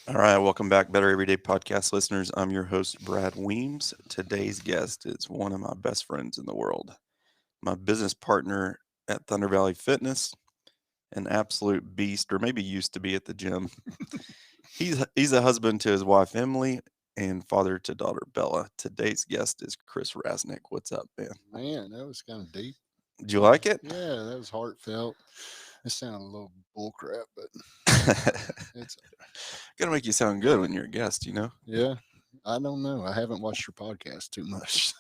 All right, welcome back, Better Everyday Podcast listeners. I'm your host, Brad Weems. Today's guest is one of my best friends in the world, my business partner at Thunder Valley Fitness, an absolute beast, or maybe used to be at the gym. He's a husband to his wife Emily and father to daughter Bella. Today's guest is Chris Rasnake. What's up, man? Man, that was kind of deep. Did you like it? Yeah, that was heartfelt. It sounded a little bullcrap, but it's Gotta make you sound good when you're a guest. yeah. I don't know. I haven't watched your podcast too much.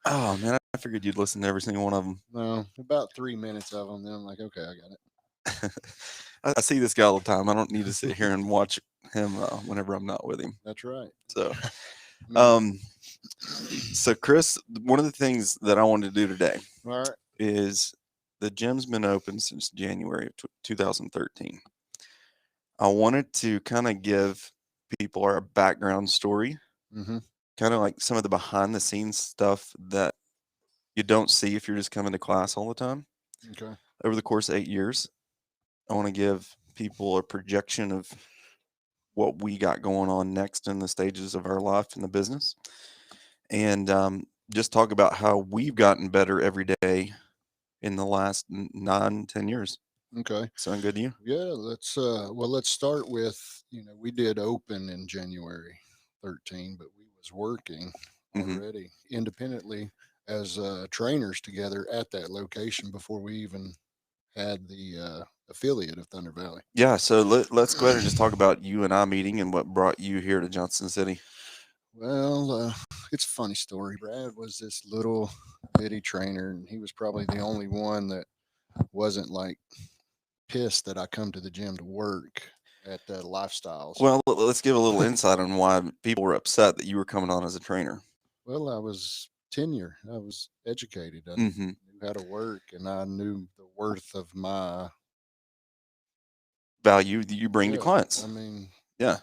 Oh man, I figured you'd listen to every single one of them. No, about 3 minutes of them. Then I'm like, okay, I got it. I see this guy all the time. I don't need to sit here and watch him whenever I'm not with him. That's right. So, Man, um, so Chris, one of the things that I wanted to do today all right. is the gym's been open since January of 2013. I wanted to kind of give people our background story, Mm-hmm. kind of like some of the behind the scenes stuff that you don't see if you're just coming to class all the time. Okay. Over the course of 8 years, I want to give people a projection of what we got going on next in the stages of our life in the business, and just talk about how we've gotten better every day in the last 9, 10 years. Okay. Sound good to you? Yeah. Let's start with we did open in January 13, but we was working Hmm. already independently as trainers together at that location before we even had the affiliate of Thunder Valley. Yeah. So let's go ahead and just talk about you and I meeting and what brought you here to Johnson City. Well, it's a funny story. Brad was this little bitty trainer, and he was probably the only one that wasn't like pissed that I come to the gym to work at Lifestyles. Well, let's give a little insight on why people were upset that you were coming on as a trainer. Well, I was tenure. I was educated. I Hmm. knew how to work, and I knew the worth of my Value that you bring to yeah. clients. I mean, Yeah.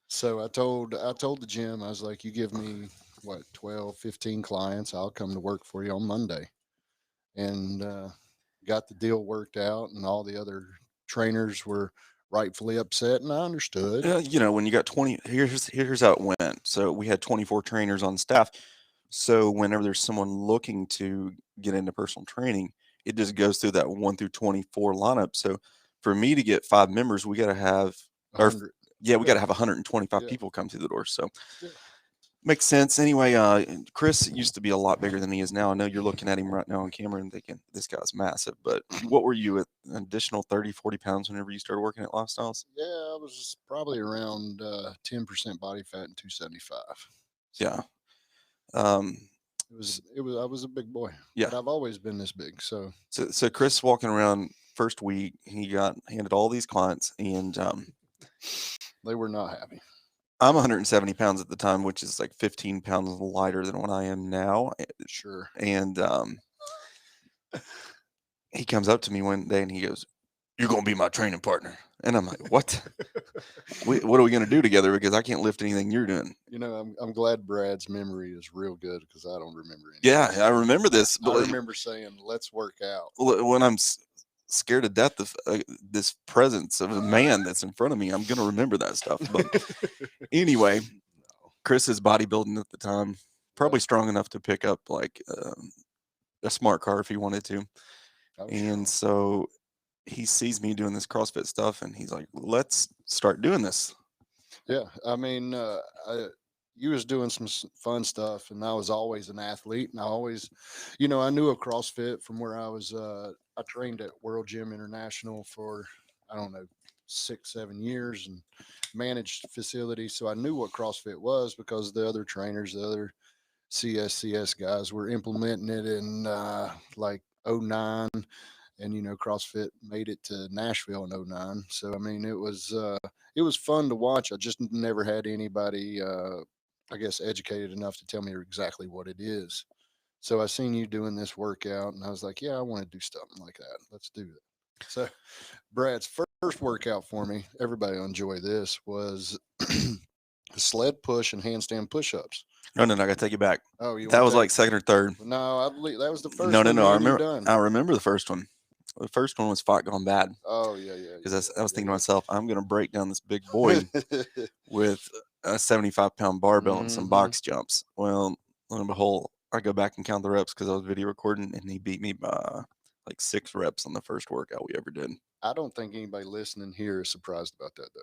so I told the gym, I was like, you give me what 12, 15 clients, I'll come to work for you on Monday. And got the deal worked out, and all the other trainers were rightfully upset, and I understood. When you got 20, here's how it went. So we had 24 trainers on staff. So whenever there's someone looking to get into personal training, it just goes through that 1 through 24 lineup. So for me to get 5 members, we got to have, A or hundred. yeah, we got Yeah, to have 125 yeah, people come through the door. So yeah. makes sense. Anyway, Chris used to be a lot bigger than he is now. I know you're looking at him right now on camera and thinking this guy's massive. But what were you at, an additional 30, 40 pounds whenever you started working at Lifestyles? Yeah, I was probably around 10% body fat and 275. So Yeah. Um, I was a big boy, yeah. but I've always been this big. So So Chris walking around first week, he got handed all these clients, and they were not happy. I'm 170 pounds at the time, which is like 15 pounds lighter than what I am now. Sure. And he comes up to me one day and he goes, "You're gonna be my training partner." And I'm like, "What? What are we gonna do together? Because I can't lift anything you're doing." I'm glad Brad's memory is real good because I don't remember any of Yeah, this I stuff. remember this, but I remember saying, "Let's work out." when I'm scared to death of this presence of a man that's in front of me, I'm gonna remember that stuff. But anyway, No. Chris is bodybuilding at the time, Yeah. probably strong enough to pick up like a smart car if he wanted to. Oh, And sure. so he sees me doing this CrossFit stuff, and he's like, "Let's start doing this." Yeah. I mean, you was doing some fun stuff, and I was always an athlete, and I always, I knew of CrossFit from where I was. I trained at World Gym International for I don't know 6, 7 years and managed facilities, so I knew what CrossFit was because the other trainers, the other CSCS guys, were implementing it in like '09, and CrossFit made it to Nashville in '09. So I mean, it was fun to watch. I just never had anybody, I guess, educated enough to tell me exactly what it is. So I seen you doing this workout, and I was like, yeah, I want to do something like that. Let's do it. So Brad's first workout for me, everybody will enjoy this, was sled push and handstand push-ups. No, no, no, I gotta take it back. Oh, you That want was to take? like second or third. No, I believe that was the No, first no, one no. me and you done. I remember the first one. The first one was Fought Gone Bad Oh yeah, yeah, because I was thinking to yeah, myself, I'm going to break down this big boy yeah. with a 75-pound barbell and some Hmm. box jumps. Well, lo and behold, I go back and count the reps because I was video recording, and he beat me by like 6 reps on the first workout we ever did. I don't think anybody listening here is surprised about that though.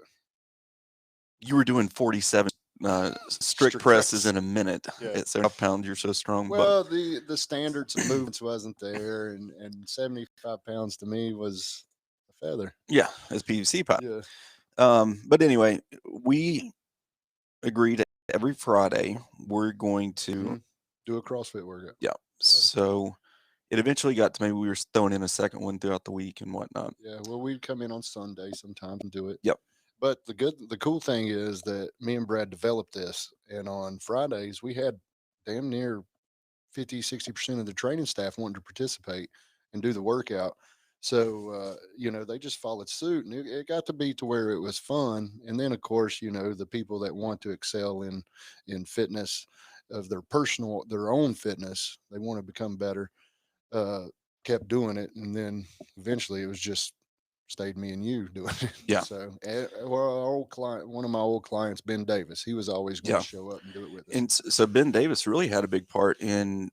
You were doing 47 strict Strict presses press. in a minute Yeah. at 75 pounds. You're so strong, but Well, the standards of movements wasn't there, and 75 pounds to me was a feather. yeah, as PVC pipe. Yeah. But anyway, we agreed every Friday we're going to, Hmm. Do a CrossFit workout. yeah. So it eventually got to maybe we were throwing in a second one throughout the week and whatnot. Yeah. Well, we'd come in on Sunday sometimes and do it. Yep. But the cool thing is that me and Brad developed this, and on Fridays we had damn near 50, 60% of the training staff wanting to participate and do the workout. So, they just followed suit, and it got to be to where it was fun. And then, of course, the people that want to excel in fitness of their own fitness, they want to become better. Uh, Kept doing it, and then eventually it was just stayed me and you doing it. Yeah. So, well, our old client, one of my old clients, Ben Davis, he was always going Yeah. to show up and do it with us. And so Ben Davis really had a big part in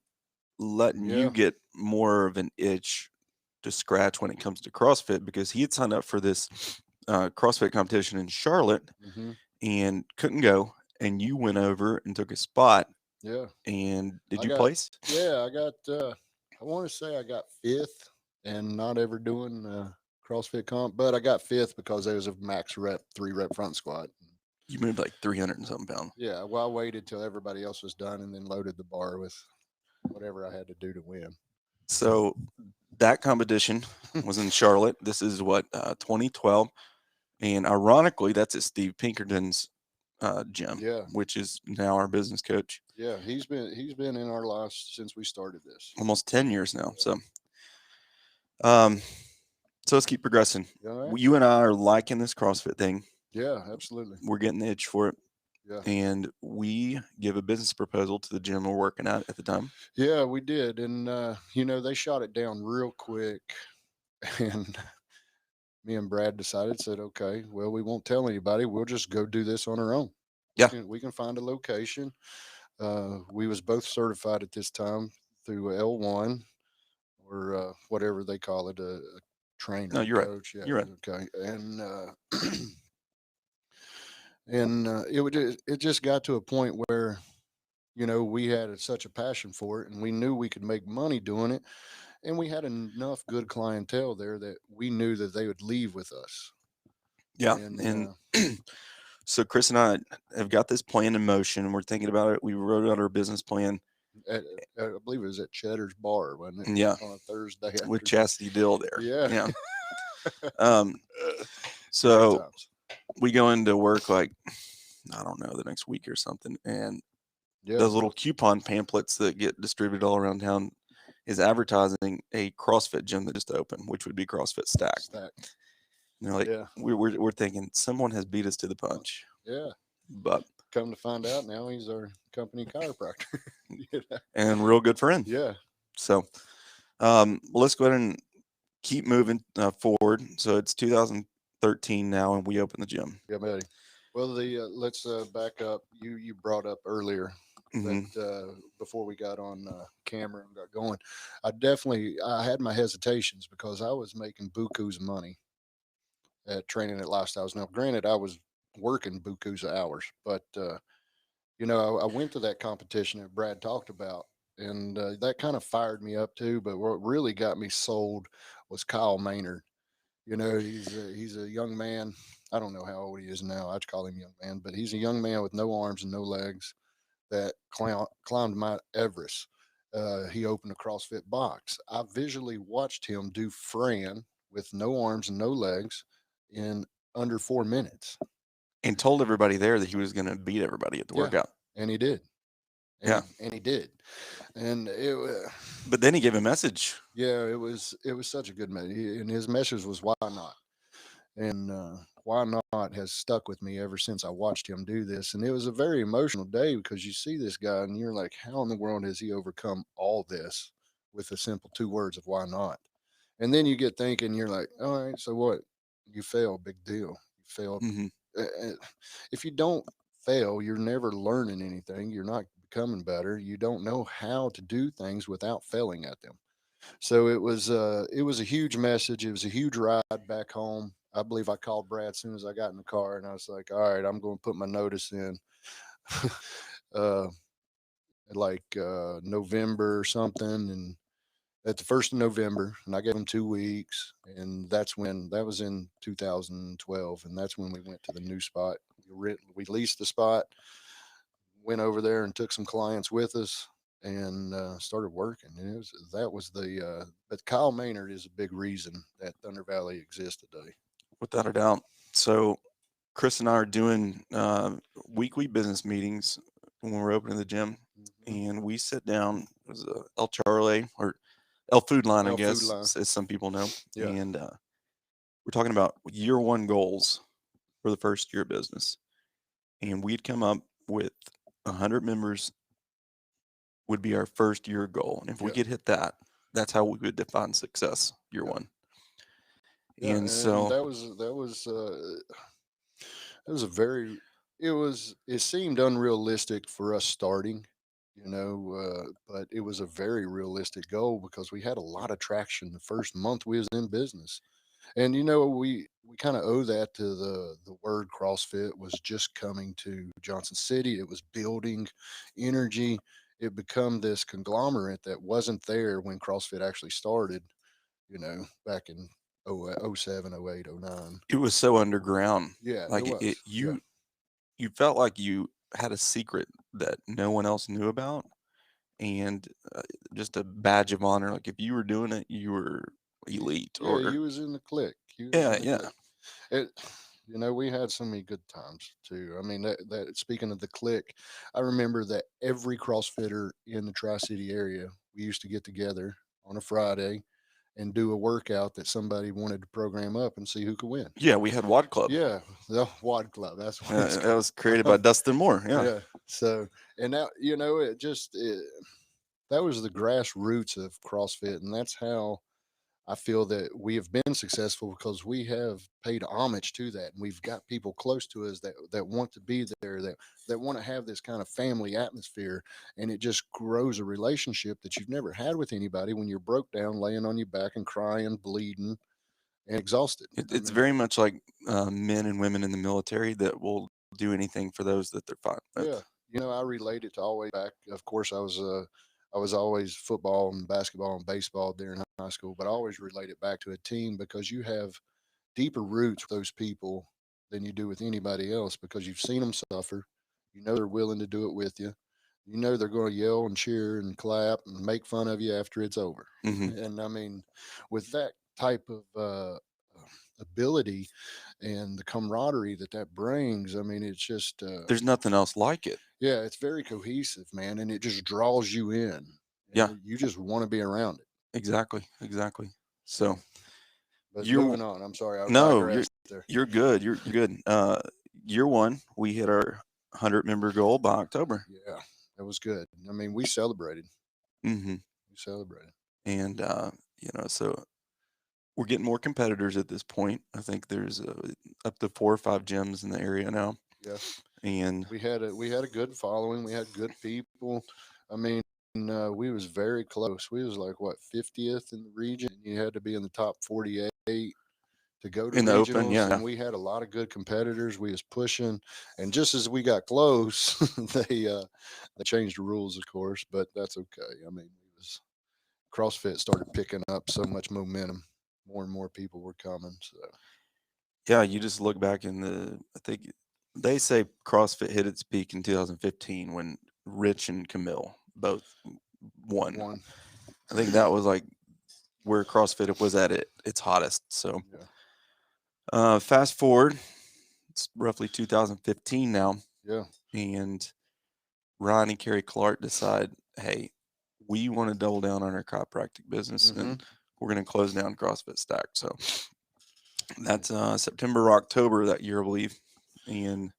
letting you Yeah. get more of an itch to scratch when it comes to CrossFit because he had signed up for this CrossFit competition in Charlotte Hmm. and couldn't go. And you went over and took a spot. Yeah. And did I you got, place? yeah, I got, I want to say I got fifth and not ever doing CrossFit comp, but I got fifth because there was a max rep, 3 rep front squat. You moved like 300 and something pounds. Yeah. Well, I waited till everybody else was done and then loaded the bar with whatever I had to do to win. So that competition was in Charlotte. This is what, 2012. And ironically, that's at Steve Pinkerton's gym, Yeah. which is now our business coach. Yeah. He's been in our lives since we started this. Almost 10 years now. Um, so let's keep progressing. You all right? You and I are liking this CrossFit thing. Yeah, absolutely. We're getting the itch for it. Yeah. And we give a business proposal to the gym we're working at the time. Yeah, we did. And, they shot it down real quick. And me and Brad said, okay, well, we won't tell anybody. We'll just go do this on our own. Yeah. We can find a location. We was both certified at this time through L1 or whatever they call it, a trainer, No, you're right. coach. Yeah. You're right. Okay. And, it just got to a point where, we had such a passion for it and we knew we could make money doing it. And we had enough good clientele there that we knew that they would leave with us. Yeah. And So Chris and I have got this plan in motion. We're thinking about it. We wrote out our business plan. I believe it was at Cheddar's Bar, wasn't it? Yeah. On a Thursday With afternoon. Chastity Dill there. Yeah. Yeah. Great So times. we go into work like, I don't know, the next week or something. And Yeah. those little coupon pamphlets that get distributed all around town is advertising a CrossFit gym that just opened, which would be CrossFit Stack. Stack. And they're like, Yeah. we're thinking someone has beat us to the punch. Yeah. But Come to find out now he's our company chiropractor. and real good friend. Yeah. So let's go ahead and keep moving forward. So it's 2013 now, and we open the gym. Yeah, buddy. Well, let's back up. You brought up earlier Mhm. that before we got on camera and got going, I had my hesitations because I was making buku's money at training at Lifestyles. Now, granted, I was working buku's hours, but I went to that competition that Brad talked about, and that kind of fired me up too. But what really got me sold was Kyle Maynard. He's a young man. I don't know how old he is now. I'd call him young man, but he's a young man with no arms and no legs that climbed Mount Everest. He opened a CrossFit box. I visually watched him do Fran with no arms and no legs in under 4 minutes. And told everybody there that he was going to beat everybody at the Yeah. workout. And he did. Yeah. And he did. And But then he gave a message. yeah, it was such a good message. And his message was why not? And why not has stuck with me ever since I watched him do this. And it was a very emotional day because you see this guy and you're like, how in the world has he overcome all this with the simple 2 words of why not? And then you get thinking, you're like, all right, so what? You fail, big deal. You failed. Hmm. Uh, uh, If you don't fail, you're never learning anything. You're not becoming better. You don't know how to do things without failing at them. So it was a huge message. It was a huge ride back home. I believe I called Brad as soon as I got in the car, and I was like, all right, I'm going to put my notice in. uh, November or something, and at the 1st of November, and I gave them 2 weeks, and that was in 2012, and that's when we went to the new spot. We leased the spot, went over there and took some clients with us, and started working. And that was but Kyle Maynard is a big reason that Thunder Valley exists today. Without a doubt. So Chris and I are doing weekly business meetings when we're opening the gym, Hmm. and we sit down. It was El Charle or El Food Line, I L Food guess, Line, as some people know, yeah, and we're talking about year one goals for the first year of business, and we'd come up with 100 members would be our first year goal, and if we yeah, could hit that, that's how we would define success year yeah, one. yeah, And and so that was a very it seemed unrealistic for us starting, but it was a very realistic goal because we had a lot of traction the first month we was in business. And we kind of owe that to the word CrossFit was just coming to Johnson City. It was building energy. It become this conglomerate that wasn't there when CrossFit actually started, back in oh 07, oh 08, oh 09. it was so underground, Yeah, it like was. Yeah. you felt like you had a secret that no one else knew about, and just a badge of honor. Like if you were doing it, you were elite. Yeah, Or you was in the clique. You was yeah, in the yeah, clique. It, we had so many good times too. I mean, that speaking of the clique, I remember that every CrossFitter in the Tri City area, we used to get together on a Friday and do a workout that somebody wanted to program up and see who could win. yeah. We had Wad Club. Yeah, the Wad Club. That's what it's That was created by called. Dustin Moore. Yeah, Yeah. So, and now that was the grassroots of CrossFit, and that's how I feel that we have been successful because we have paid homage to that, and we've got people close to us that want to be there, that want to have this kind of family atmosphere, and it just grows a relationship that you've never had with anybody when you're broke down, laying on your back and crying, bleeding, and exhausted. I it's mean, very much like men and women in the military that will do anything for those that they're fine yeah, with. I relate it to always back. Of course, I was always football and basketball and baseball during high school, but I always relate it back to a team because you have deeper roots with those people than you do with anybody else because you've seen them suffer. You know they're willing to do it with you. You know they're going to yell and cheer and clap and make fun of you after it's over. Hmm. And I mean, with that type of ability and the camaraderie that brings, I mean, it's just There's nothing else like it. yeah, it's very cohesive, man, and it just draws you in, and Yeah, you just want to be around it. exactly, exactly. So So, but you're moving on. I'm sorry, I no, digressed there. you're good. You're good. Year one, we hit our 100 member goal by October. Yeah, that was good. I mean, we celebrated. Hmm. We celebrated. And so we're getting more competitors at this point. I think there's up to 4 or 5 gyms in the area now, Yeah, and we had a good following. We had good people. I mean, we was very close. We was like what 50th in the region. You had to be in the top 48 to go to in the open, regionals, yeah, and we had a lot of good competitors. We was pushing, and just as we got close, they changed the rules, of course, but that's okay. I mean, we was CrossFit started picking up so much momentum. More and more people were coming. So yeah. You just look back in I think they say CrossFit hit its peak in 2015 when Rich and Camille both won. one, I think that was like where CrossFit was at its hottest. So yeah, fast forward, it's roughly 2015 now, yeah, and Ryan and Carrie Clark decide, hey, we want to double down on our chiropractic business, hmm, and we're going to close down CrossFit Stack. So that's September or October that year, I believe. And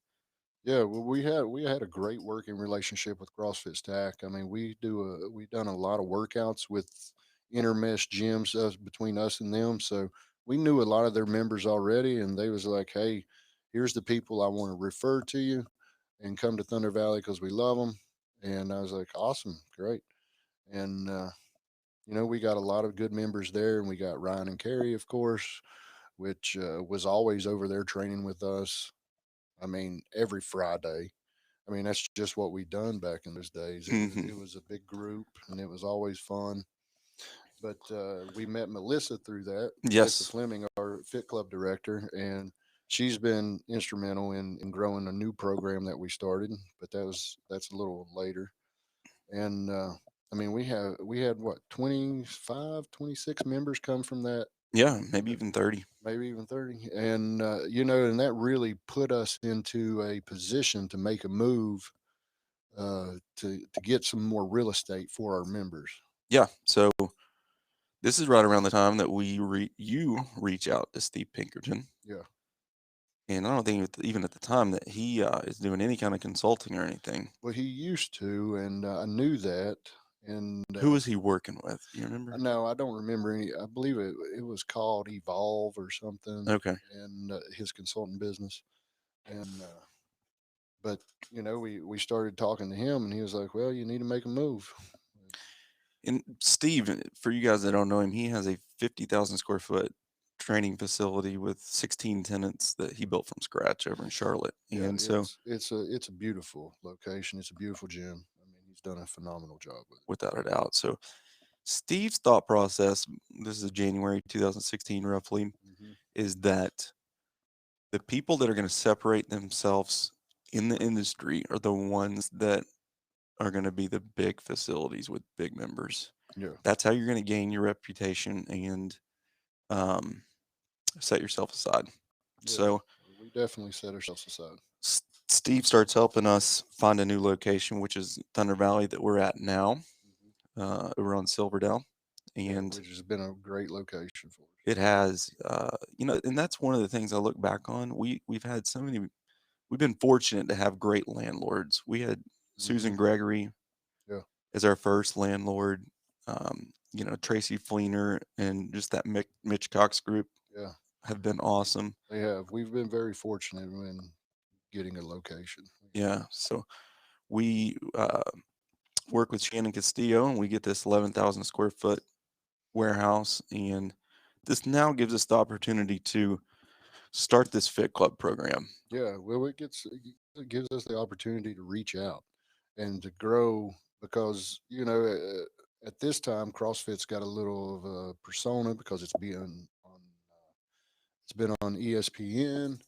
yeah. Well, we had a great working relationship with CrossFit Stack. I mean, we done a lot of workouts with intermesh gyms between us and them. So we knew a lot of their members already, and they was like, "Hey, here's the people I want to refer to you, and come to Thunder Valley because we love them." And I was like, "Awesome, great." And we got a lot of good members there, and we got Ryan and Carrie, of course, which was always over there training with us. I mean, every Friday. I mean, that's just what we done back in those days. It was Hmm. it was a big group, and it was always fun. But we met Melissa through that. Melissa Yes. Fleming, our Fit Club director, and she's been instrumental in growing a new program that we started. But that's a little later. And I mean, we had what 25, 26 members come from that, Yeah, maybe that even 30. maybe even 30. And and that really put us into a position to make a move to get some more real estate for our members. Yeah. So this is right around the time that you reach out to Steve Pinkerton. Yeah. And I don't think even at the time that he is doing any kind of consulting or anything. Well, he used to, and I knew that. And Who was he working with? Do you remember? no, I don't remember any. I believe it was called Evolve or something, Okay. and his consulting business. And but we started talking to him, and he was like, "Well, you need to make a move." And Steve, for you guys that don't know him, he has a 50,000 square foot training facility with 16 tenants that he built from scratch over in Charlotte. Yeah, And so, it's a beautiful location. It's a beautiful gym. I mean, he's done a phenomenal job with without a doubt, so Steve's thought process, this is January 2016 roughly, it. Hmm. is that the people that are going to separate themselves in the industry are the ones that are going to be the big facilities with big members. Yeah, That's how you're going to gain your reputation and um, set yourself aside. yeah. So We definitely set ourselves aside. Steve starts helping us find a new location, which is Thunder Valley that we're at now. Hmm. We're on Silverdale, Yeah, and which has been a great location for us. it has, and that's one of the things I look back on. We've had so many. We've been fortunate to have great landlords. We had Hmm. Susan Gregory Yeah, as our first landlord. Tracy Fleener and just that Mitch Cox group yeah. have been awesome. They have. We've been very fortunate in getting a location. Yeah, so we work with Shannon Castillo, and we get this 11,000 square foot warehouse. And this now gives us the opportunity to start this Fit Club program. Yeah, well, it gives us the opportunity to reach out and to grow because at this time CrossFit's got a little of a persona because it's been on ESPN.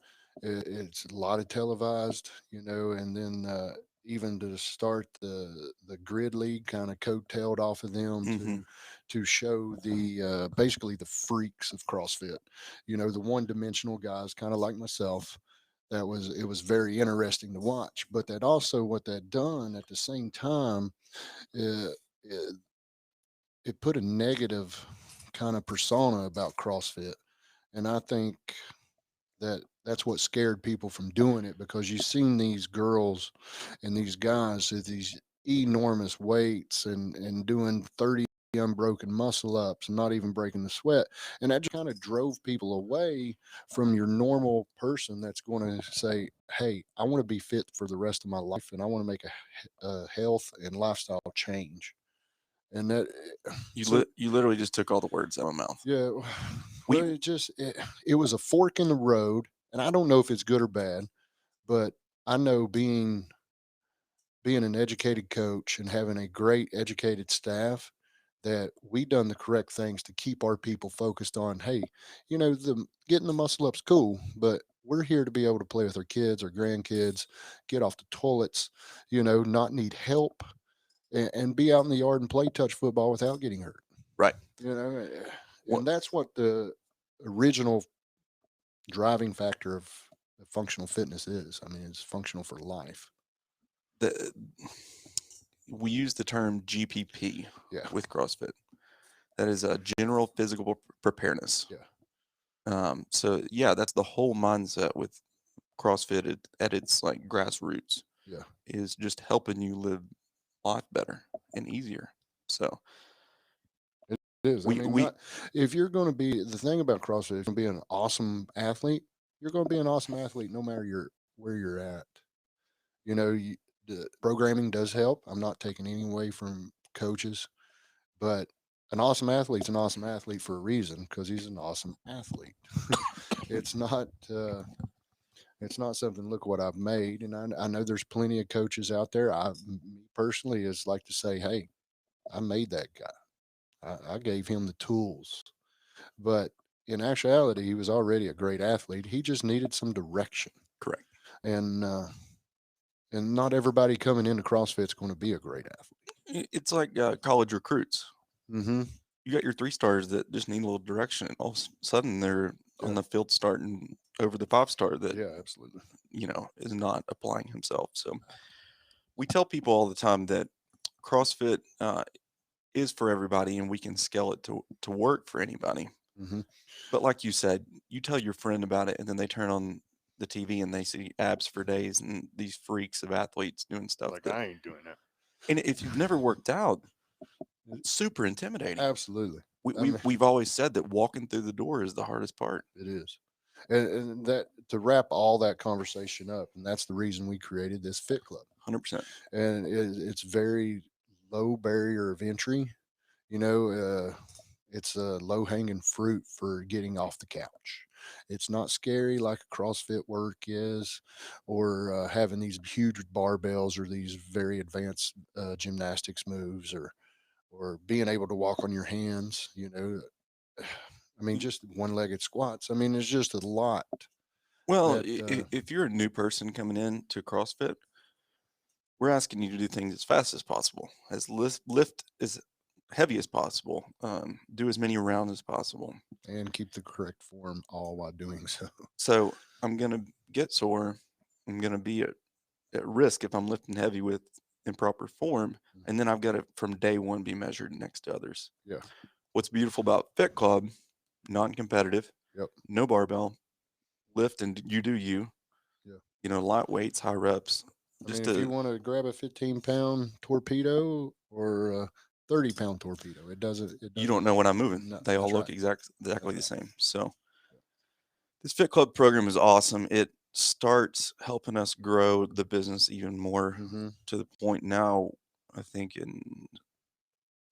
It's a lot of televised, and then even to start the grid league kind of coattailed off of them Hmm. to show the basically the freaks of CrossFit, the one dimensional guys, kind of like myself. It was very interesting to watch, but that also what that done at the same time, uh, it, it put a negative kind of persona about CrossFit, and I think that's what scared people from doing it because you've seen these girls and these guys with these enormous weights and doing 30 unbroken muscle ups and not even breaking the sweat, and that just kind of drove people away from your normal person that's going to say, hey, I want to be fit for the rest of my life and I want to make a health and lifestyle change. And that so You literally just took all the words out of my mouth. yeah, We well, it was a fork in the road, and I don't know if it's good or bad, but I know being an educated coach and having a great educated staff that we done the correct things to keep our people focused on, hey, the getting the muscle up's cool, but we're here to be able to play with our kids, our grandkids, get off the toilets, not need help, and be out in the yard and play touch football without getting hurt. right. And What that's what the original driving factor of functional fitness is. I mean, it's functional for life. the we use the term GPP Yeah, with CrossFit. That is a general physical preparedness. yeah, So yeah, that's the whole mindset with CrossFit at its like grassroots yeah. is just helping you live life better and easier. So is. I mean, We not if you're going to be the thing about CrossFit, if you're going to be an awesome athlete, you're going to be an awesome athlete no matter where you're at. You know, the programming does help. I'm not taking any away from coaches, but an awesome athlete's an awesome athlete for a reason because he's an awesome athlete. it's not. It's not something. Look what I've made, and I know there's plenty of coaches out there. Me personally, is like to say, hey, I made that guy. I gave him the tools. But in actuality, he was already a great athlete. He just needed some direction. correct. And not everybody coming into CrossFit's going to be a great athlete. It's like college recruits. Mm-hmm. You got your 3 stars that just need a little direction, and all of a sudden they're on Yeah. the field starting over the 5 star that Yeah, absolutely. is not applying himself. So we tell people all the time that CrossFit is for everybody, and we can scale it to work for anybody. Mm-hmm. But like you said, you tell your friend about it, and then they turn on the TV and they see abs for days and these freaks of athletes doing stuff Like that. I ain't doing that. And if you've never worked out, super intimidating. Absolutely. We, I mean, we've always said that walking through the door is the hardest part. it is. And that to wrap all that conversation up, and that's the reason we created this fit club. 100%. And it's very low barrier of entry. You know, it's a low hanging fruit for getting off the couch. It's not scary like a CrossFit work is, or having these huge barbells or these very advanced gymnastics moves, or being able to walk on your hands. You know, I mean, just one-legged squats. I mean, there's just a lot Well, that. if you're a new person coming in to CrossFit, we're asking you to do things as fast as possible, as lift as heavy as possible, do as many rounds as possible. And keep the correct form all while doing so. So I'm gonna get sore. I'm gonna be at risk if I'm lifting heavy with improper form, and then I've got to from day one be measured next to others. Yeah. What's beautiful about Fit Club, non-competitive, Yep. no barbell, lift and you do you. Yeah. Light weights, high reps. I mean, Just if to you want to grab a 15-pound torpedo or a 30-pound torpedo, it doesn't. It you don't doesn't. know what I'm moving. No, They all that's look right. exactly the That's right. same. So this Fit Club program is awesome. It starts helping us grow the business even more Mm-hmm. to the point now. I think in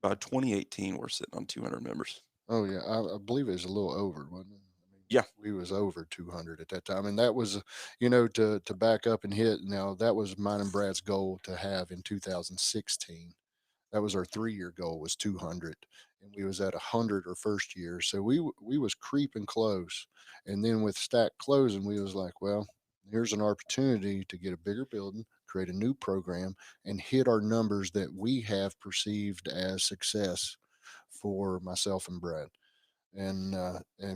by 2018 we're sitting on 200 members. Oh yeah, I believe it was a little over, wasn't it? I mean, Yeah. we was over 200 at that time, and that was, to back up and hit. Now that was mine and Brad's goal to have in 2016. That was our 3-year goal was 200, and we was at 100 our first year. So we was creeping close, and then with stack closing, we was like, well, here's an opportunity to get a bigger building, create a new program, and hit our numbers that we have perceived as success for myself and Brad. And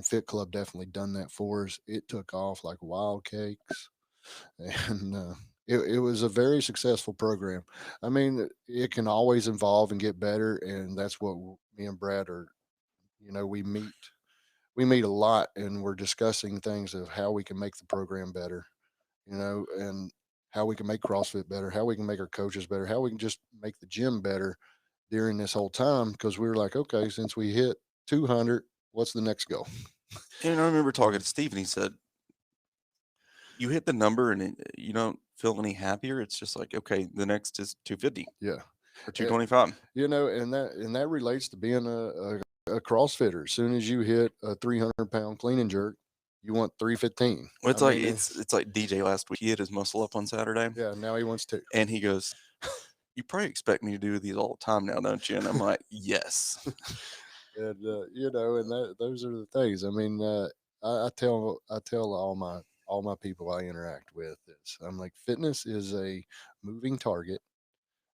Fit Club definitely done that for us. It took off like wild cakes, and it was a very successful program. I mean, it can always evolve and get better, and that's what me and Brad are. We meet a lot, and we're discussing things of how we can make the program better. And how we can make CrossFit better, how we can make our coaches better, how we can just make the gym better during this whole time. Because we were like, okay, since we hit 200, what's the next goal? And I remember You talking know? to Steve, and he said, "You hit the number, and you don't feel any happier. It's just like, okay, the next is 250 Yeah. or Eh, 225." and that relates to being a CrossFitter. As soon as you hit a 300-pound clean and jerk, you want 315. Well, I it's like mean, it's like DJ last week. He hit his muscle up on Saturday, yeah. Now he wants two. and he goes, "You probably expect me to do these all the time now, don't you?" And I'm like, "Yes." And those are the things. I mean, I tell all my people I interact with this. I'm like, fitness is a moving target.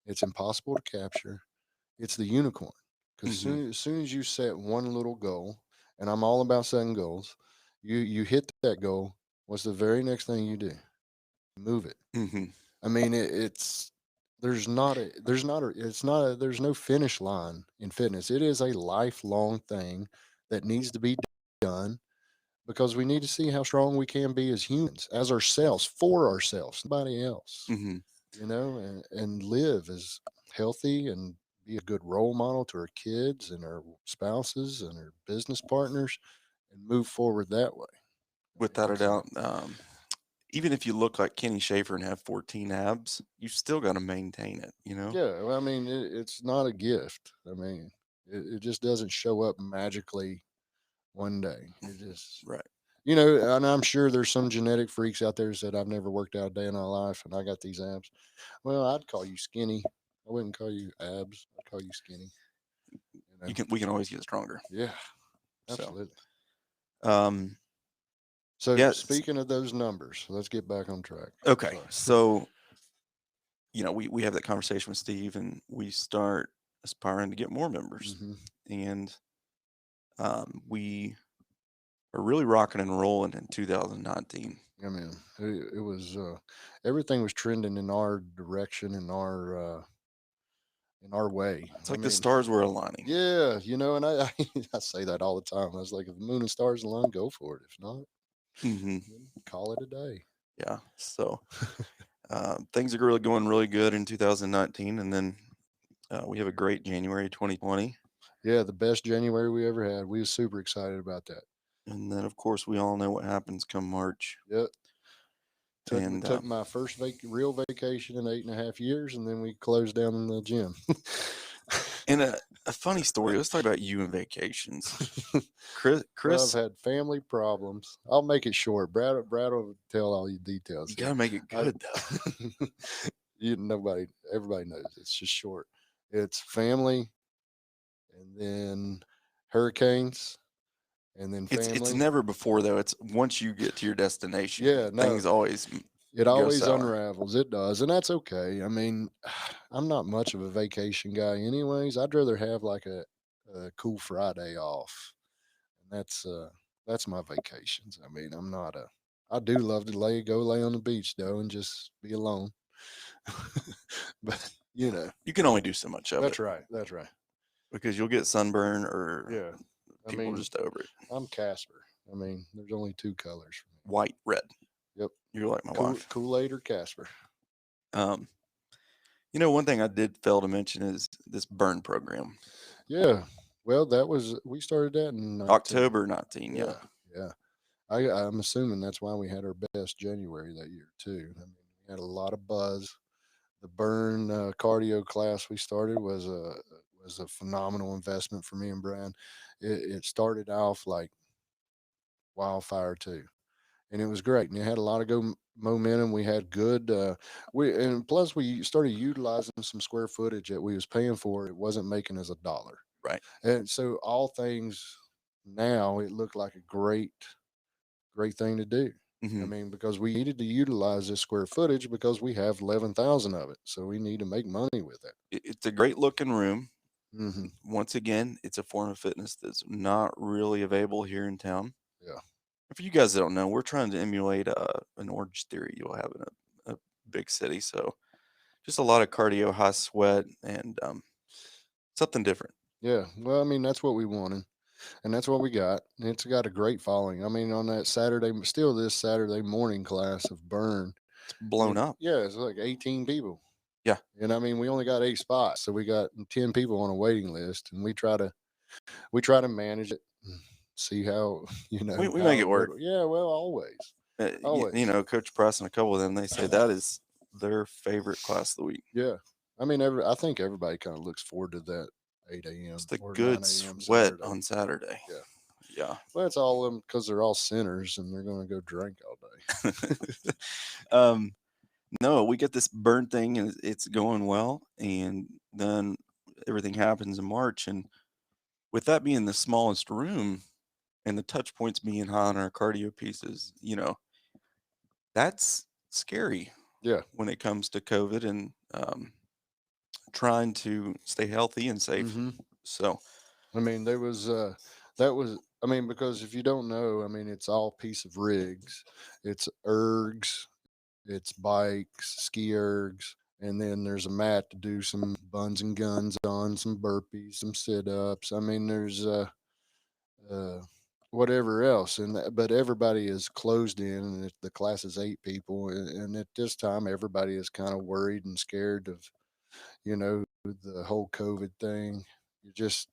It's impossible to capture. It's the unicorn. Because Hmm. soon as you set one little goal, and I'm all about setting goals, you hit that goal. What's the very next thing you do? Move it. Hmm. I mean, it's there's no finish line in fitness. It is a lifelong thing that needs to be done because we need to see how strong we can be as humans, as ourselves, for ourselves, nobody else, Hmm. and live as healthy and be a good role model to our kids and our spouses and our business partners and move forward that way. I mean, Without a it's doubt. Even if you look like Kenny Schaefer and have 14 abs, you still got to maintain it, you know? yeah. Well, I mean, it's not a gift. I mean, it just doesn't show up magically one day. It just, Right. and I'm sure there's some genetic freaks out there that said I've never worked out a day in my life and I got these abs. Well, I'd call you skinny. I wouldn't call you abs. I'd call you skinny. You know. We can always get stronger. Yeah, So, absolutely. um, So yeah. speaking of those numbers, let's get back on track. Okay. Sorry. So, we have that conversation with Steve and we start aspiring to get more members. hmm And we are really rocking and rolling in 2019. I mean, it was everything was trending in our direction, in our way. It's I like the mean, stars were aligning. yeah, and I say that all the time. I was like, if the moon and stars align, go for it. If not, Hmm. then call it a day. Yeah. So things are really going really good in 2019. And then we have a great January 2020. Yeah, the best January we ever had. We was super excited about that. And then, of course, we all know what happens come March. Yep. And Took my first real vacation in 8.5 years, and then we closed down the gym. and a funny story. Let's talk about you and vacations. Chris, Well, I've Chris, had family problems. I'll make it short. Brad will tell all you details you here. gotta make it I, good though. everybody knows it's just short. It's family, and then hurricanes, and then It's family. never before though. It's once you get to your destination, Yeah, no, things always it go always sour. unravels. It does, and that's okay. I mean, I'm not much of a vacation guy, anyways. I'd rather have like a cool Friday off, and that's my vacations. I mean, I'm not a. I do love to go lay on the beach though, and just be alone. But You can only do so much of it that's right. That's right. because you'll get sunburn or Yeah, I people mean, just over it. I'm Casper. I mean, there's only two colors for me. White, red. Yep, You're like my wife. Kool Aid or Casper. Um, one thing I did fail to mention is this burn program. Yeah. Well, we started that in 19. October 19, yeah. Yeah, yeah. I'm assuming that's why we had our best January that year too. I mean, we had a lot of buzz. The burn cardio class we started was a phenomenal investment for me and Brian. It started off like wildfire too, and it was great. And it had a lot of momentum. We had good. And plus we started utilizing some square footage that we was paying for. It wasn't making us a dollar, Right. and so all things now it looked like a great thing to do. I Hmm. mean, because we needed to utilize this square footage because we have 11,000 of it. So we need to make money with it. It's a great looking room. hmm Once again, it's a form of fitness that's not really available here in town. Yeah. And for you guys that don't know, we're trying to emulate an Orange Theory you'll have in a big city. So just a lot of cardio, high sweat, and something different. Yeah. Well, I mean, that's what we wanted. And that's what we got. And it's got a great following. I mean, on that still this Saturday morning class of Burn, It's blown up. yeah, it's like 18 people. Yeah. And I mean, we only got 8 spots. So we got 10 people on a waiting list. And we try to manage it, see how, We make how it it work. works. Yeah. Well, always. Always. Coach Price and a couple of them, they say that is their favorite class of the week. Yeah. I mean, I think everybody kind of looks forward to that 8 a.m. Just a or good 9 a.m. sweat Saturday. on Saturday. Yeah. Yeah. Well, it's all of them because they're all sinners and they're going to go drink all day. um, no, we get this burn thing and it's going well. And then everything happens in March. And with that being the smallest room and the touch points being high on our cardio pieces, that's scary Yeah. when it comes to COVID and trying to stay healthy and safe. hmm So, I mean, I mean, because if you don't know, I mean, it's all piece of rigs. It's ergs, it's bikes, ski ergs, and then there's a mat to do some buns and guns on, some burpees, some sit ups. I mean, there's uh, whatever else, but everybody is closed in, and the class is 8 people, and at this time, everybody is kind of worried and scared of, the whole COVID thing. You just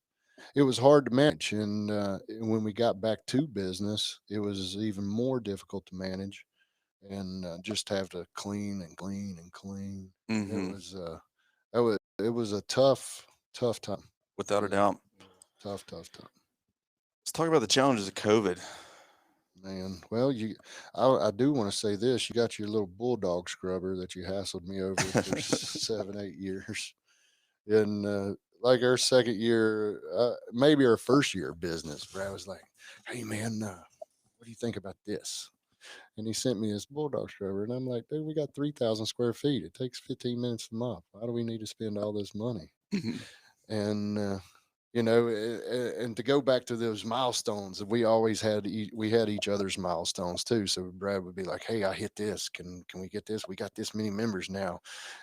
it was hard to manage, and when we got back to business, it was even more difficult to manage, and just have to clean and clean and clean. It Hmm. was it was a tough time. Without a Really, doubt. tough time. Let's talk about the challenges of COVID. Man, well, I do want to say this. You got your little bulldog scrubber that you hassled me over for 7, 8 years, and like our second year, maybe our first year of business, Brad was like, "Hey, man, what do you think about this?" And he sent me this bulldog scrubber, and I'm like, "Dude, we got 3,000 square feet. It takes 15 minutes a month. Why do we need to spend all this money?" Mhm. And and to go back to those milestones, we always we had each other's milestones too. So Brad would be like, "Hey, I hit this. Can we get this? We got this many members now.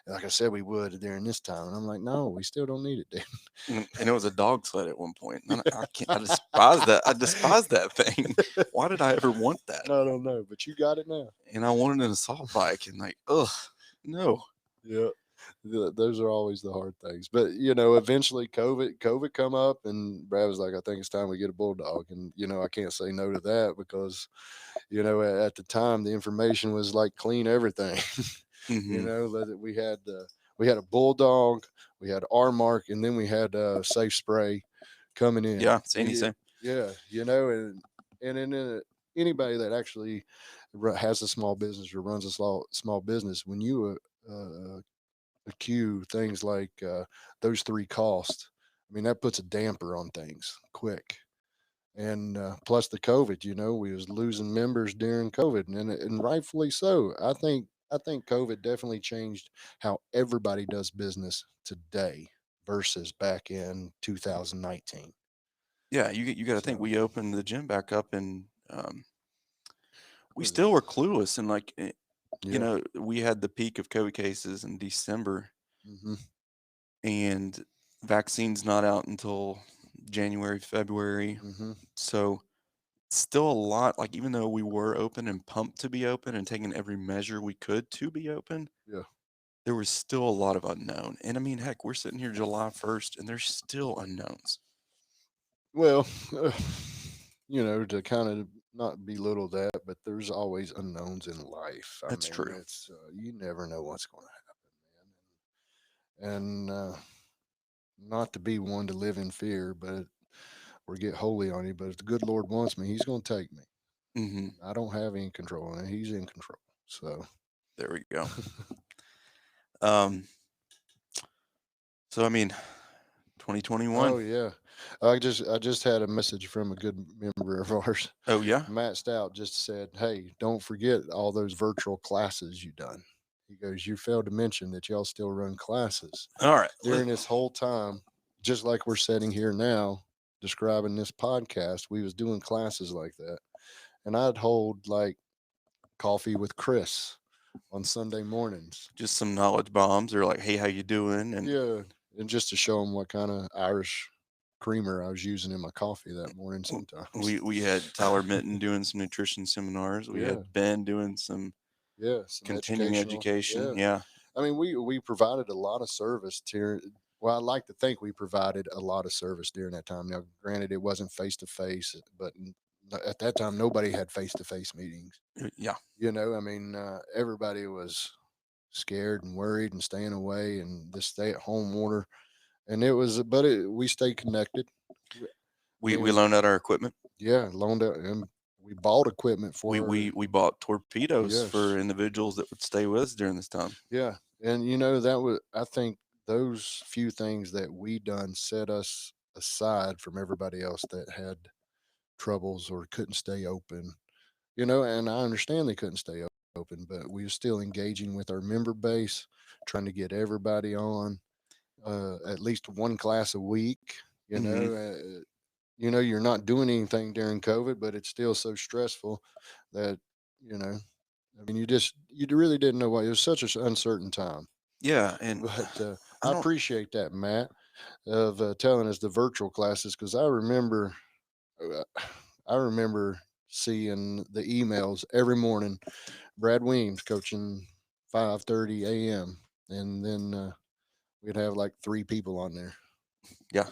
Like I said we would during this time." And I'm like, "No, we still don't need it, dude." And it was a dog sled at one point. And I can't. I despise that. I despise that thing. Why did I ever want that? I don't know, but you got it now. And I wanted an assault bike, and like, ugh, no. Yeah. Those are always the hard things. But eventually COVID come up, and Brad was like, "I think it's time we get a bulldog." And I can't say no to that because at the time the information was like clean everything. Hmm. That we had a bulldog, we had R Mark, and then we had Safe Spray coming in. Yeah, same. Yeah, Same. yeah, and then anybody that actually has a small business or runs a small business, when you accrue things like those three costs, I mean that puts a damper on things quick. And plus the COVID, we was losing members during COVID, and rightfully so. I think COVID definitely changed how everybody does business today versus back in 2019. Yeah, you got to think So we opened the gym back up, and we was it? still were clueless. And like, Yeah. we had the peak of COVID cases in December, Hmm. and vaccines not out until January, February. Hmm. So still a lot. Like, even though we were open and pumped to be open and taking every measure we could to be open, Yeah. there was still a lot of unknown. And I mean, heck, we're sitting here July 1st, and there's still unknowns. Well, to kind of not belittle that, but there's always unknowns in life. I That's mean, true. it's you never know what's going to happen, man. And not to be one to live in fear, but or get holy on you. But if the good Lord wants me, He's going to take me. Hmm. I don't have any control, and He's in control. So, There we go. Um, so I mean, 2021. oh yeah, I just had a message from a good member of ours, Oh yeah. Matt Stout. Just said, "Hey, don't forget all those virtual classes you done." He goes, "You failed to mention that y'all still run classes All right. during this whole time, just like we're sitting here now." Describing this podcast, we was doing classes like that, and I'd hold like coffee with Chris on Sunday mornings. Just some knowledge bombs. They're like, hey, how you doing? And Yeah, and just to show him what kind of Irish creamer I was using in my coffee that morning sometimes. we had Tyler Minton doing some nutrition seminars. We Yeah, had Ben doing some yeah, some continuing educational. education. Yeah, Yeah. I mean we provided a lot of service here. Well, I like to think we provided a lot of service during that time. Now, granted, it wasn't face to face, but at that time, nobody had face to face meetings. Yeah. I mean, everybody was scared and worried and staying away and this stay at home order. And we stayed connected. We Me we and loaned out our equipment. Yeah, loaned out, and we bought equipment for We her. we we bought torpedoes Yes, for individuals that would stay with us during this time. yeah, and that was I think those few things that we done set us aside from everybody else that had troubles or couldn't stay open. And I understand they couldn't stay open, but we were still engaging with our member base, trying to get everybody on at least one class a week. You Hmm. know, uh, you're not doing anything during COVID, but it's still so stressful that you know. I mean, you really didn't know what it was such an uncertain time. Yeah, and But I I don't. appreciate that, Matt, of telling us the virtual classes because uh, I remember seeing the emails every morning. Brad Weems coaching 5:30 a.m. and then we'd have like 3 people on there. Yeah.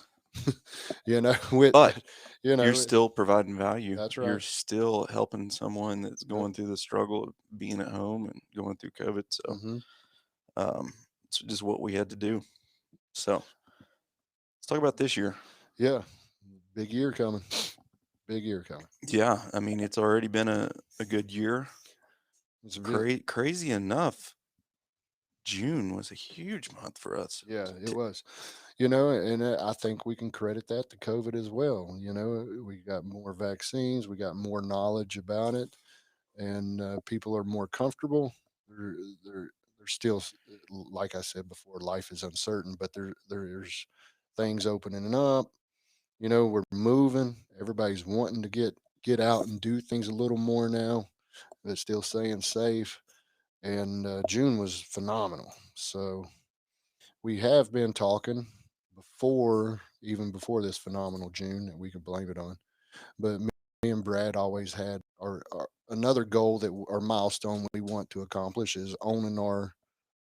With But you you're know, still providing value. that's You're right. still helping someone that's Yep. going through the struggle of being at home and going through COVID. So Hmm. um, it's just what we had to do. So let's talk about this year. Yeah, big year coming. Big year coming. Yeah, I mean, it's already been a good year. It's a bit. Crazy enough, June was a huge month for us. Yeah, it T- was. And I think we can credit that to COVID as well. We got more vaccines, we got more knowledge about it, and people are more comfortable. They're they're they're still, like I said before, life is uncertain, but there's things opening up. We're moving. Everybody's wanting to get out and do things a little more now, but still staying safe. And June was phenomenal. So we have been talking before, even before this phenomenal June that we could blame it on. But me and Brad always had our another goal that our milestone we want to accomplish is owning our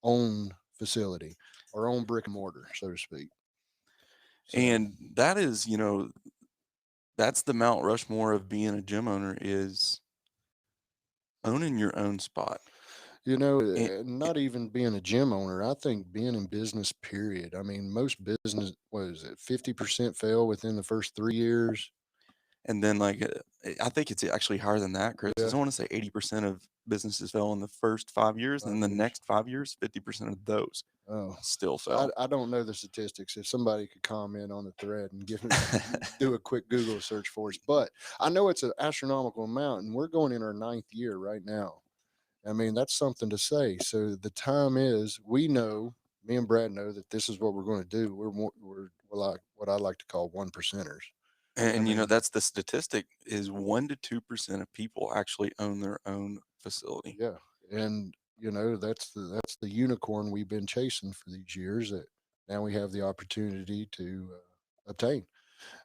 own facility, our own brick and mortar, so to speak. So And that is, that's the Mount Rushmore of being a gym owner is owning your own spot. And, not even being a gym owner, I think being in business, period. I mean, most business, what is it, 50% fail within the first 3 years. and then like I think it's actually higher than that, Chris. Yeah, I want to say 80% of businesses fail in the first 5 years, and then the 5 years. next 5 years, 50% of those Oh, still so fail. I don't know the statistics. If somebody could comment on the thread and do a quick Google search for us, but I know it's an astronomical amount, and we're going in our 9th year right now. I mean, that's something to say. So the time is, we know, me and Brad know that this is what we're going to do. We're like what I like to call one percenters. I And mean, that's the statistic is 1 to 2% of people actually own their own facility. yeah, and that's the unicorn we've been chasing for these years that now we have the opportunity to obtain.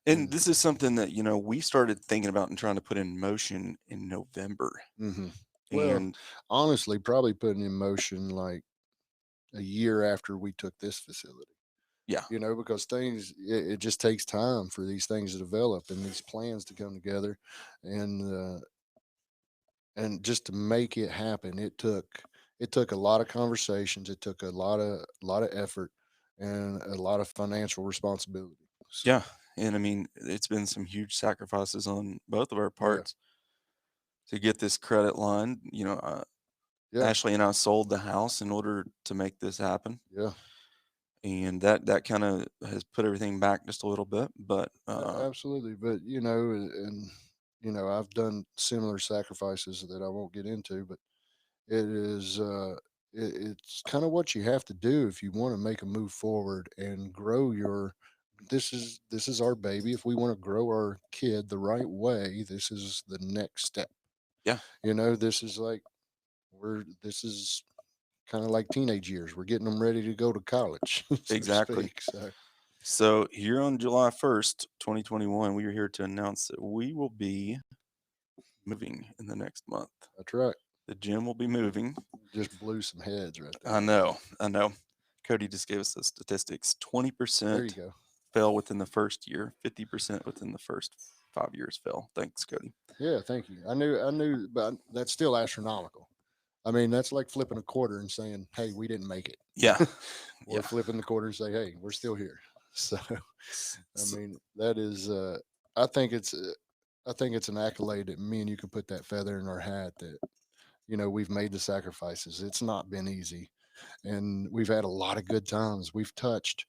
And And this is something that, we started thinking about and trying to put in motion in November. hmm well, And honestly, probably putting in motion like a year after we took this facility. yeah, Because it just takes time for these things to develop and these plans to come together, and just to make it happen, it took a lot of conversations, it took a lot of effort, and a lot of financial responsibility. So yeah. And I mean, it's been some huge sacrifices on both of our yeah, parts to get this credit line. yeah, Ashley and I sold the house in order to make this happen. yeah, And that kind of has put everything back just a little bit. But absolutely. But and I've done similar sacrifices that I won't get into, but it is it's kind of what you have to do if you want to make a move forward and grow your this is our baby. If we want to grow our kid the right way, this is the next step. yeah, This is like this is kind of like teenage years. We're getting them ready to go to college, so to exactly. speak. So So here on July 1st, 2021, we are here to announce that we will be moving in the next month. that's right. The gym will be moving. Just blew some heads right I there. know, I know. Cody just gave us the statistics. There you 20% go. fell within the first year, 50% within the first 5 years fell. Thanks, Cody. Yeah, thank you. I knew, but that's still astronomical. I mean, that's like flipping a quarter and saying, "Hey, we didn't make Yeah, it," or yeah. flipping the quarter and say, "Hey, we're still here." So, S- I s- mean, that is, I think it's, I think it's an accolade that me and you can put that feather in our hat that we've made the sacrifices. It's not been easy, and we've had a lot of good times. We've touched.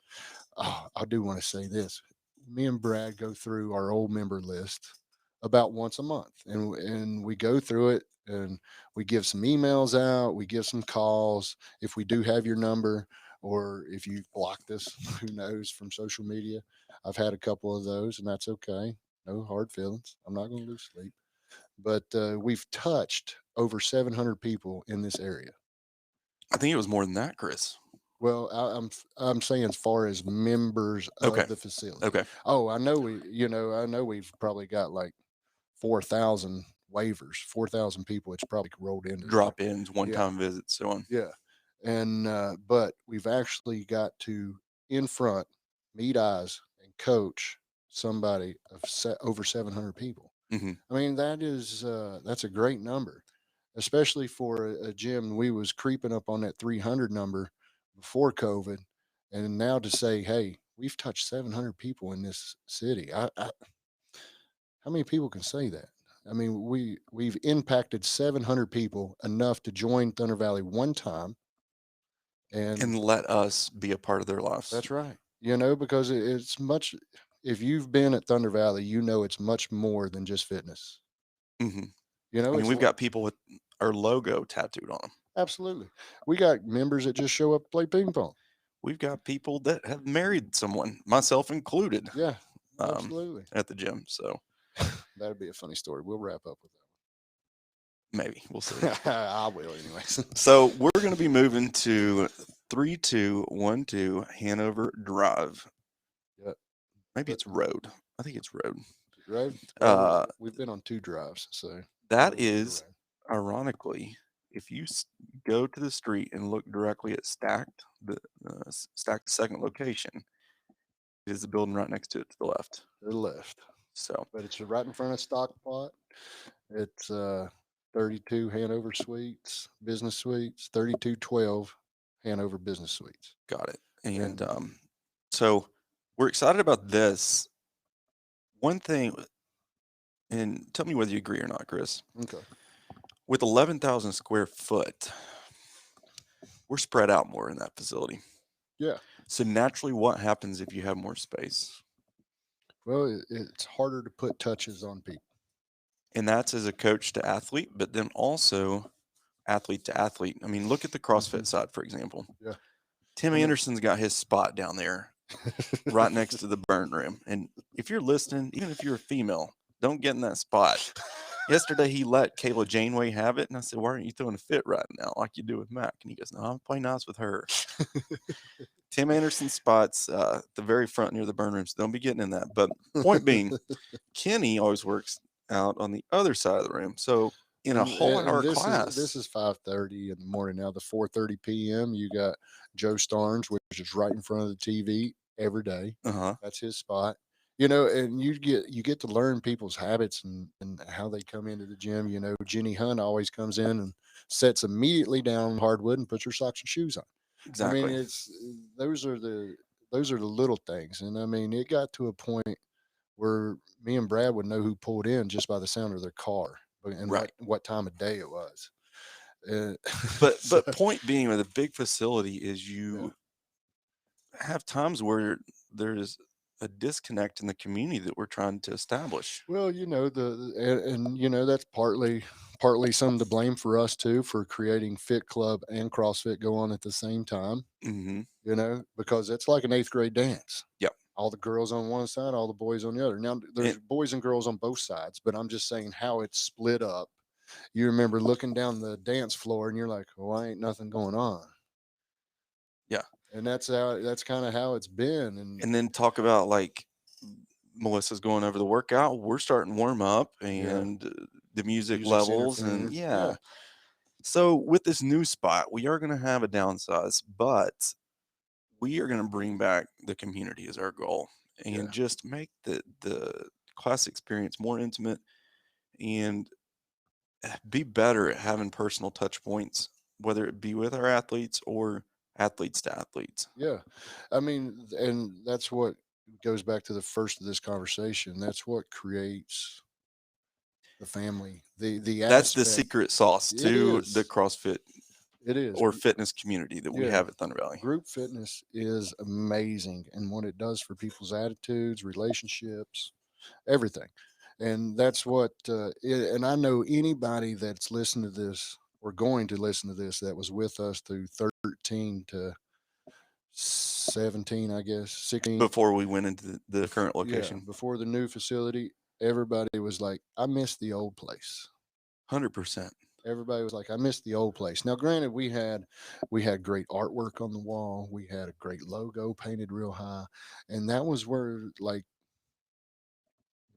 Oh, I do want to say this. Me and Brad go through our old member list about once a month, and we go through it, and we give some emails out, we give some calls if we do have your number, or if you blocked us, who knows, from social media. I've had a couple of those, and that's okay. No hard feelings. I'm not going to lose sleep. But we've touched over 700 people in this area. I think it was more than that, Chris. Well, I'm saying as far as members Okay, of the facility. okay. Oh, I know we've probably got like 4,000 waivers, 4,000 people. It's probably rolled into there. Drop ins, one Yeah, time visits, so on. yeah, and but we've actually got to in front, meet eyes, and coach somebody of over 700 people. Hmm. I mean, that's a great number, especially for a gym. We was creeping up on that 300 number before COVID, and now to say, hey, we've touched 700 people in this city. How many people can say that? I mean, we've impacted 700 people enough to join Thunder Valley one time, and And let us be a part of their lives. that's right. Because it's much. If you've been at Thunder Valley, you know it's much more than just fitness. Hmm. I mean, It's we've got people with our logo tattooed on them. absolutely. We got members that just show up to play ping pong. We've got people that have married someone, myself included, Yeah, um, absolutely. at the gym. So That'd be a funny story. We'll wrap up with maybe we'll see. that. I will, anyways. So we're going to be moving to 3212 Hanover Drive. Yeah, Maybe but it's Road. I think it's Road. road. Well, Uh, we've been on two drives, so that we're is, around. ironically, if you go to the street and look directly at Stacked second location, it is the building right next to it to the left. To the left, So but it's right in front of Stock Pot. It's 32 Hanover Suites, Business Suites, 3212 Hanover Business Suites. got it. And And so we're excited about this. One thing, and tell me whether you agree or not, Chris. okay, With 11,000 square foot, we're spread out more in that facility. yeah. So naturally, what happens if you have more space? Well, it's harder to put touches on people. And that's as a coach to athlete, but then also athlete to athlete. I mean, look at the CrossFit Hmm. side, for example. Yeah, Tim I mean, Anderson's got his spot down there right next to the burn room. And if you're listening, even if you're a female, don't get in that spot. Yesterday, he let Kayla Janeway have it. And I said, why aren't you throwing a fit right now like you do with Mac? And he goes, no, I'm playing nice with her. Tim Anderson spots the very front near the burn room. So don't be getting in that. But point being, Kenny always works out on the other side of the room. So in a whole and hour this class, is 5:30 in the morning now. The 4:30 p.m. You got Joe Starnes, which is right in front of the TV every day. uh-huh, That's his spot. And you get to learn people's habits and how they come into the gym. Jenny Hunt always comes in and sits immediately down on hardwood and puts her socks and shoes on. I mean, exactly. it's those are the those are the little things. And I mean, it got to a point where me and Brad would know who pulled in just by the sound of their car and Right. what time of day it was. Uh, But so, but point being with a big facility is yeah. you have times where there's a disconnect in the community that we're trying to establish. Well, that's partly some of the blame for us too for creating Fit Club and CrossFit go on at the same time. Hmm. Because it's like an eighth grade dance. Yep. All the girls on one side, all the boys on the other. Now And, there's boys and girls on both sides, but I'm just saying how it's split up. You remember looking down the dance floor and you're like, "Oh, ain't nothing going on." yeah. And that's kind of how it's been. And And then talk about like Melissa's going over the workout. We're starting warm up yeah, and the music music's levels. And interfering. yeah. Yeah, So with this new spot, we are going to have a downsize, but we are going to bring back the community as our goal and yeah, just make the class experience more intimate and be better at having personal touch points, whether it be with our athletes or athletes to athletes. yeah. I mean, and that's what goes back to the first of this conversation. That's what creates the family, the That's the aspect. secret sauce It to the is. CrossFit It is. or fitness community that we Yeah. have at Thunder Valley. Group fitness is amazing and what it does for people's attitudes, relationships, everything. And that's and I know anybody that's listened to this or going to listen to this that was with us through 13 to 17, I guess, 16. Before we went into the current Yeah, location. before the new facility, everybody was like, I miss the old place. 100%. Everybody was like, I miss the old place. Now, granted, we had great artwork on the wall. We had a great logo painted real high. And that was where like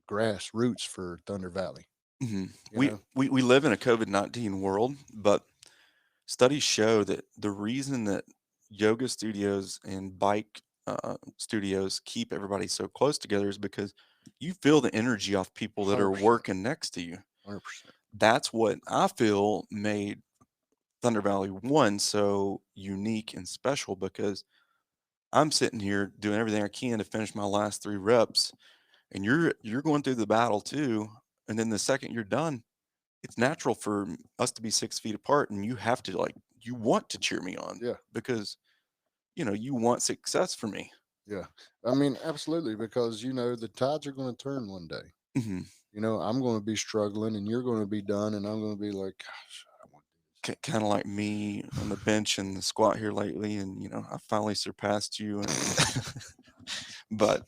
grassroots for Thunder Valley, Hmm. you We, know? we we live in a COVID-19 world, but studies show that the reason that yoga studios and bike studios keep everybody so close together is because you feel the energy off people that are 100%. working next to you. 100%. That's what I feel made Thunder Valley One so unique and special because I'm sitting here doing everything I can to finish my last 3 reps, and you're going through the battle too. And then the second you're done, it's natural for us to be 6 feet apart, and you have to you want to cheer me on Yeah. because you want success for me. Yeah. I mean, absolutely, because the tides are going to turn one day. Hmm. I'm going to be struggling and you're going to be done and I'm going to be like, gosh, I want to do this. Kind of like me on the bench and the squat here lately, and I finally surpassed you. And but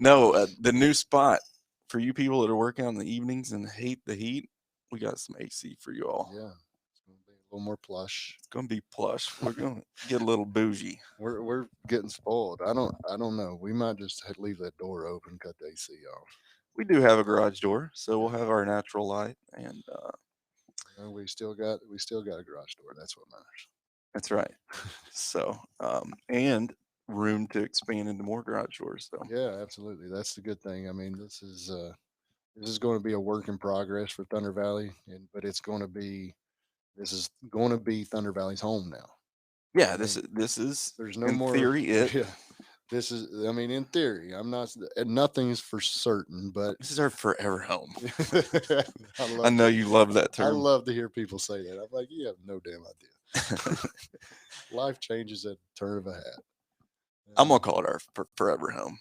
no, the new spot for you people that are working out in the evenings and hate the heat, we got some AC for you all. Yeah. It's going to be a little more plush. It's gonna be plush. We're gonna get a little bougie. We're getting spoiled. I don't know. We might just leave that door open, cut the AC off. We do have a garage door, so we'll Yeah. have our natural light, and We still got a garage door. That's what matters. that's right. So, and room to expand into more garage doors. So, Yeah, absolutely. That's the good thing. I mean, this is going to be a work in progress for Thunder Valley, but this is going to be Thunder Valley's home now. I yeah, this mean, is this is there's no in more. theory it. Yeah, this is. I mean, in theory, I'm not. And nothing's for certain, but This is our forever home. I I love know to. you love that I term. love to hear people say that. I'm like, you have no damn idea. Life changes at the turn of a hat. I'm gonna And call it our forever home.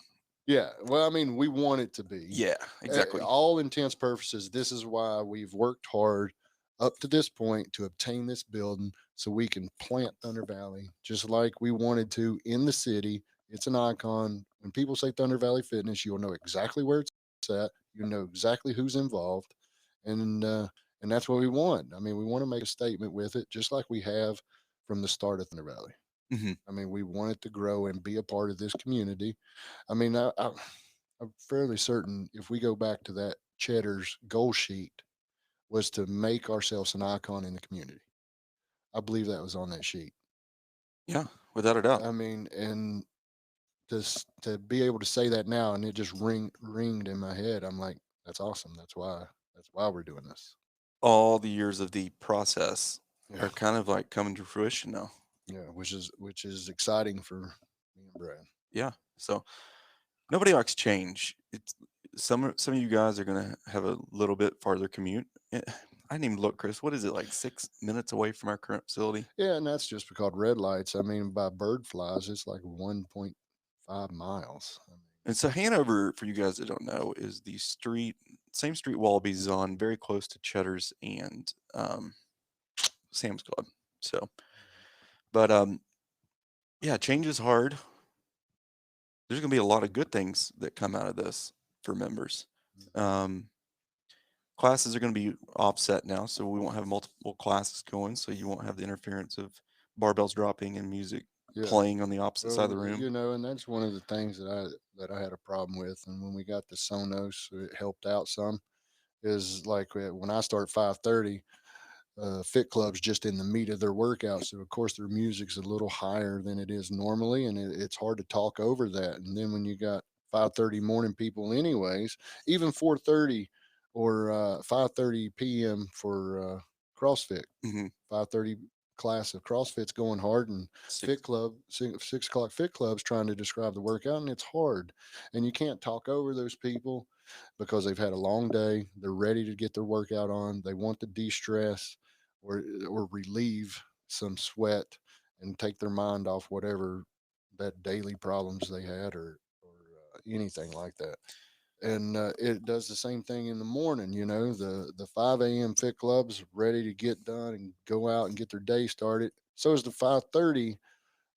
yeah, well, I mean, we want it to be. Yeah, exactly. All intents purposes, this is why we've worked hard up to this point to obtain this building so we can plant Thunder Valley just like we wanted to in the city. It's an icon. When people say Thunder Valley Fitness, you'll know exactly where it's at. You know exactly who's involved, and that's what we want. I mean, we want to make a statement with it, just like we have from the start of Thunder Valley. Hmm. I mean, we want it to grow and be a part of this community. I mean, I'm fairly certain if we go back to that Cheddar's goal sheet was to make ourselves an icon in the community. I believe that was on that sheet. Yeah, without a doubt. I mean, and to be able to say that now and it just ringed in my head, I'm like, that's awesome. That's why we're doing this. All the years of the process Yeah, are kind of like coming to fruition now. yeah, which is exciting for me and Brad. Yeah. So nobody likes change. It's some of you guys are gonna have a little bit farther commute. I didn't even look, Chris. What is it like 6 minutes away from our current facility? Yeah, and that's just because red lights. I mean, by bird flies, it's like 1.5 miles. I mean, And so Hanover, for you guys that don't know, is the same street Wallabies is on, very close to Cheddar's and Sam's Club. So, but yeah, change is hard. There's going to be a lot of good things that come out of this for members. Um, Classes are going to be offset now, so we won't have multiple classes going. So you won't have the interference of barbells dropping and music yeah. playing on the opposite side of the Well, room. and that's one of the things that I had a problem with. And when we got the Sonos, it helped out some. Is like when I start 5:30, fit clubs just in the meat of their workout. So of course their music's a little higher than it is normally, and it's hard to talk over that. And then when you got 5:30 morning people, anyways, even 4:30 or 5:30 p.m. for CrossFit, Hmm. 5:30 class of CrossFit's going hard, and Six. Fit Club 6 o'clock Fit Club's trying to describe the workout, and it's hard, and you can't talk over those people because they've had a long day. They're ready to get their workout on. They want to de-stress or relieve some sweat and take their mind off whatever that daily problems they had or anything like that. And it does the same thing in the morning. The 5 a.m. fit clubs ready to get done and go out and get their day started. So is the 5:30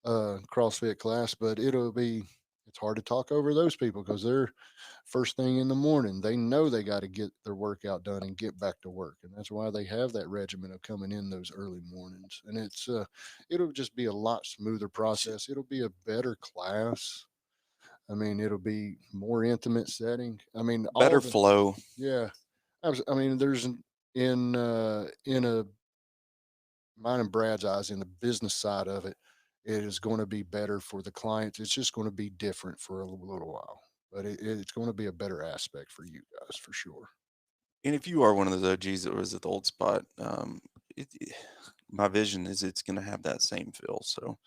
CrossFit class, but it's hard to talk over those people because they're first thing in the morning. They know they got to get their workout done and get back to work, and that's why they have that regimen of coming in those early mornings. And it'll just be a lot smoother process. It'll be a better class. I mean, it'll be more intimate setting. I mean, Better flow. yeah. I mean, there's in a mine and Brad's eyes in the business side of it. it is going to be better for the clients. It's just going to be different for a little while, but it's going to be a better aspect for you guys for sure. And if you are one of those OGs that was at the old spot, my vision is it's going to have that same feel. So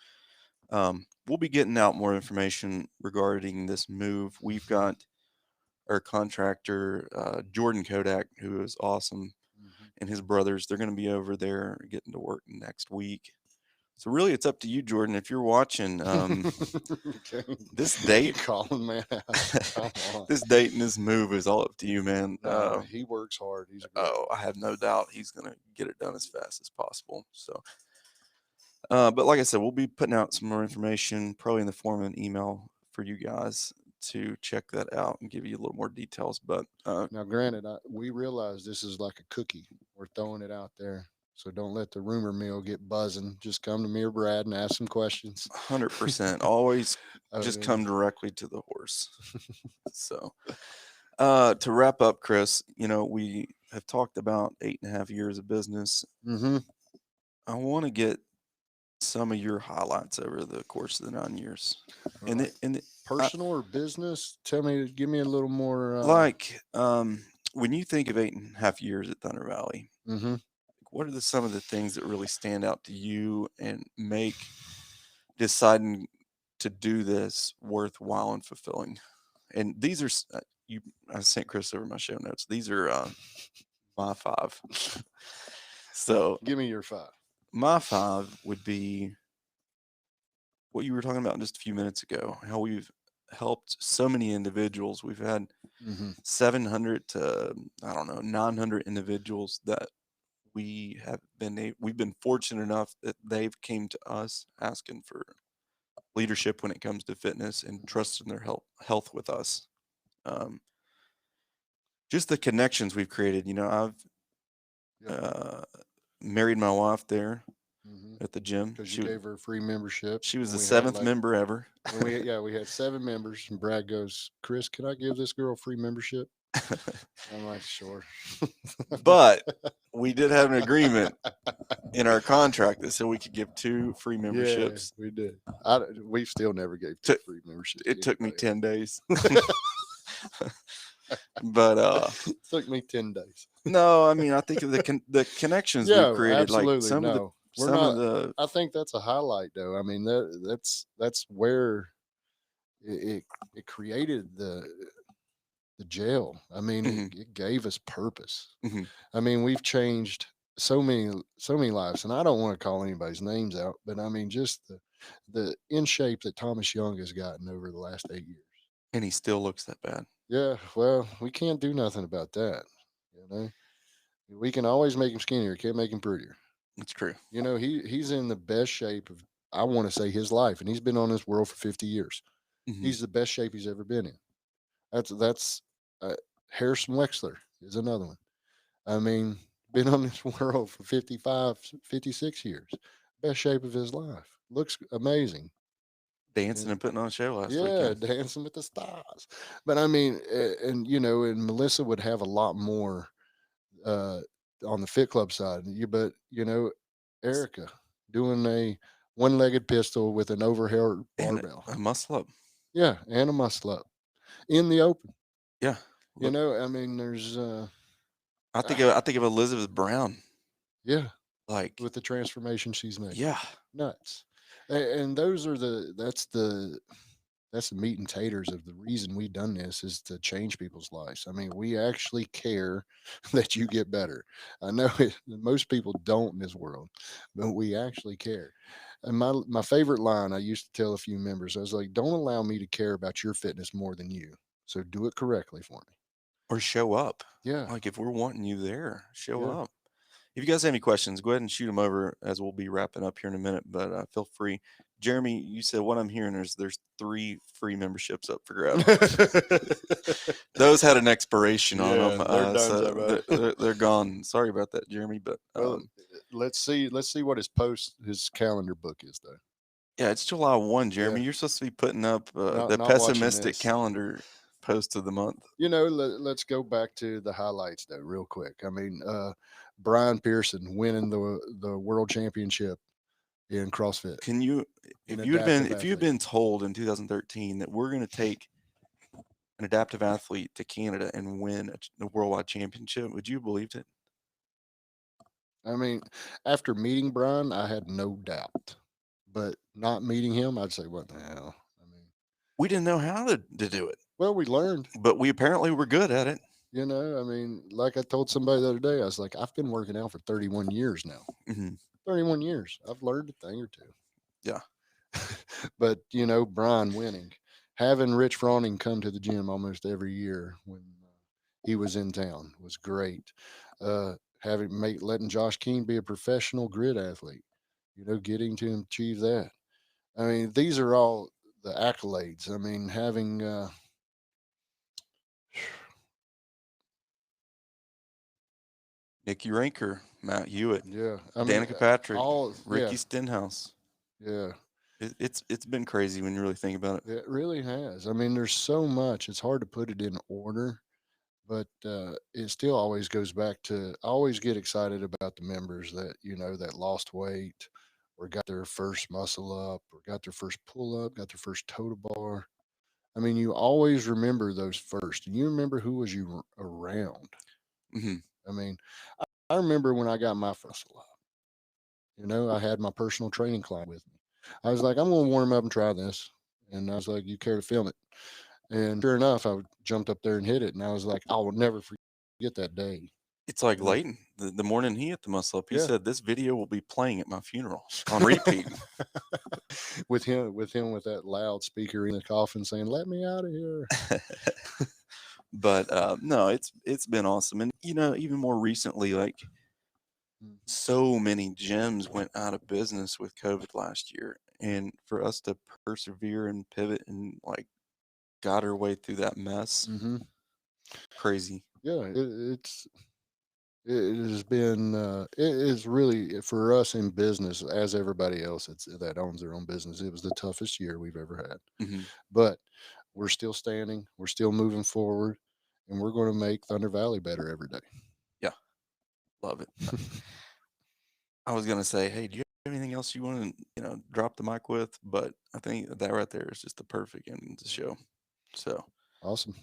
we'll be getting out more information regarding this move. We've got our contractor, Jordan Kodak, who is awesome, Mhm. and his brothers. They're going to be over there getting to work next week. So really, it's up to you, Jordan. If you're watching, Okay. this You date, calling man out. Come on. this date and this move is all up to you, man. No, he works hard. He's a great Oh, I guy. have no doubt he's going to get it done as fast as possible. So, but like I said, we'll be putting out some more information, probably in the form of an email for you guys to check that out and give you a little more details. But Now, granted, we realize this is like a cookie. We're throwing it out there. So don't let the rumor mill get buzzing. Just come to me or Brad and ask some questions. 100%, always I just mean, come directly to the horse. So, to wrap up, Chris, we have talked about 8.5 years of business. hmm I want to get some of your highlights over the course of the 9 years. all And right. I, Personal or business? Tell me, give me a little more. like, when you think of 8.5 years at Thunder Valley, hmm what are some of the things that really stand out to you and make deciding to do this worthwhile and fulfilling? And these are you. I sent Chris over my show notes. These are my five. So Give me your five. my five would be what you were talking about just a few minutes ago. How we've helped so many individuals. We've had hmm 700 to I don't know 900 individuals that we've been fortunate enough that they've came to us asking for leadership when it comes to fitness and trusting their health with us. Um, just the connections we've created. I've Yep. uh, married my wife there hmm at the gym. Because you She gave her a free membership, she was and the we had seventh like, member ever. and we had 7 members, and Brad goes, Chris, can I give this girl free membership? I'm like, sure. But we did have an agreement in our contract that said we could give 2 free Yeah, memberships. we did. We still never gave two Took free memberships to It took me anybody 10 days, but else. Took me 10 days. no, I mean I think of the connections we've Yeah, created, like absolutely. No, we're some of not. the I think that's a highlight, though. I mean, that's where it it created the jail. I mean, mhm, it gave us purpose. mhm. I mean, we've changed so many lives, and I don't want to call anybody's names out, but I mean, just the in shape that Thomas Young has gotten over the last 8 years. And he still looks that bad. Yeah, well, we can't do nothing about that. You know, we can always make him skinnier, can't make him prettier. It's true. He's in the best shape of, I want to say, his life, and he's been on this world for 50 years. Mhm. He's the best shape he's ever been in. That's uh, Harrison Wexler is another one. I mean, been on this world for 55, 56 years. Best shape of his life. Looks amazing. Dancing Yeah, and putting on a show last yeah, weekend. Dancing with the Stars. But I mean, and Melissa would have a lot more uh, on the fit club side. But S- Erica doing a one-legged pistol with an overhead And barbell. a muscle up. Yeah, and a muscle up in the open. Yeah. Look, I mean, there's I think of Elizabeth Brown. yeah, Like, with the transformation she's made. yeah. Nuts. And those are that's the meat and taters of the reason we done this is to change people's lives. I mean, we actually care that you get better. I know most people don't in this world, but we actually care. And my favorite line I used to tell a few members, I was like, don't allow me to care about your fitness more than you. So do it correctly for me. Or show up. Yeah. Like, if we're wanting you there, show Yeah. up. If you guys have any questions, go ahead and shoot them over as we'll be wrapping up here in a minute. But feel free. Jeremy, you said what I'm hearing is there's 3 free memberships up for grabs. Those had an expiration on Yeah, them, they're done, so buddy. they're gone. Sorry about that, Jeremy. But Well, let's see what his calendar book is though. yeah, it's July 1, Yeah, Jeremy. You're supposed to be putting up not the not watching pessimistic this. calendar post of the month. Let's go back to the highlights though, real quick. I mean, Brian Pearson winning the world championship in CrossFit. Can you, An if adaptive you had athlete. been told in 2013 that we're going to take an adaptive athlete to Canada and win a worldwide championship, would you have believed it? I mean, after meeting Brian, I had no doubt. But not meeting him, I'd say, what the hell? I mean, We didn't know how to do it, well, we learned, but we apparently were good at it. you know. I mean, like I told somebody the other day, I was like, I've been working out for 31 years now. Hmm. 31 years. I've learned a thing or two. Yeah. But, you know, Brian winning, having Rich Froning come to the gym almost every year when he was in town was great. Letting Josh Keene be a professional grid athlete, you know, getting to achieve that. I mean, these are all the accolades. I mean, having Nicky Ranker, Matt Hewitt, yeah, I mean, Danica Patrick, all yeah, Ricky Stenhouse. yeah. It's been crazy when you really think about it. It really has. I mean, there's so much. It's hard to put it in order, but it still always goes back to. I always get excited about the members that that lost weight, or got their first muscle up, or got their first pull up, got their first total bar. I mean, you always remember those first, and you remember who was around. Hmm. I mean, I remember when I got my first muscle up. I had my personal training client with me. I was like, I'm going to warm up and try this, and I was like, you care to film it? And sure enough, I jumped up there and hit it, and I was like, I will never forget that day. It's like You know? Leighton. The morning he hit the muscle up, he Yeah. said, "This video will be playing at my funeral on repeat." with him with that loudspeaker in the coffin saying, "Let me out of here." But no, it's been awesome, and even more recently, like Mhm. so many gyms went out of business with COVID last year, and for us to persevere and pivot and like got our way through that mess, Mhm. crazy. Yeah, it has been it is really for us in business as everybody else that owns their own business. It was the toughest year we've ever had, Hmm. but we're still standing. We're still moving forward, and we're going to make Thunder Valley better every day. Yeah, love it. I was gonna say, hey, do you have anything else you want to drop the mic with? But I think that right there is just the perfect ending to the show. So, Awesome.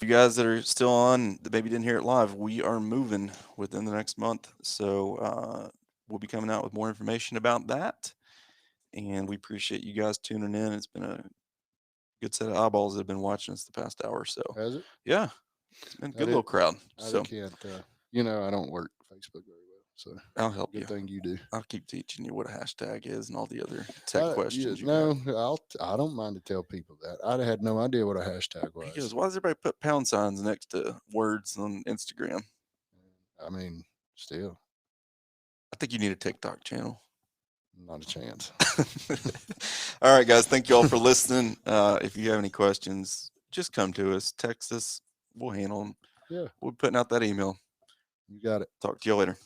you guys that are still on, that maybe didn't hear it live, we are moving within the next month. So we'll be coming out with more information about that. And we appreciate you guys tuning in. It's been a good set of eyeballs that have been watching us the past hour or so. Has it? Yeah, it's been a I good did. little crowd. I So can't. I don't work Facebook very well, so I'll help you. good thing you do. I'll keep teaching you what a hashtag is and all the other tech Yeah, questions you got. no, I don't mind to tell people that. I had no idea what a hashtag He was. goes, why does everybody put pound signs next to words on Instagram? I mean, still, I think you need a TikTok channel. not a chance. All right, guys. Thank you all for listening. If you have any questions, just come to us, text us. We'll handle them. Yeah, We're putting out that email. you got it. Talk to you later.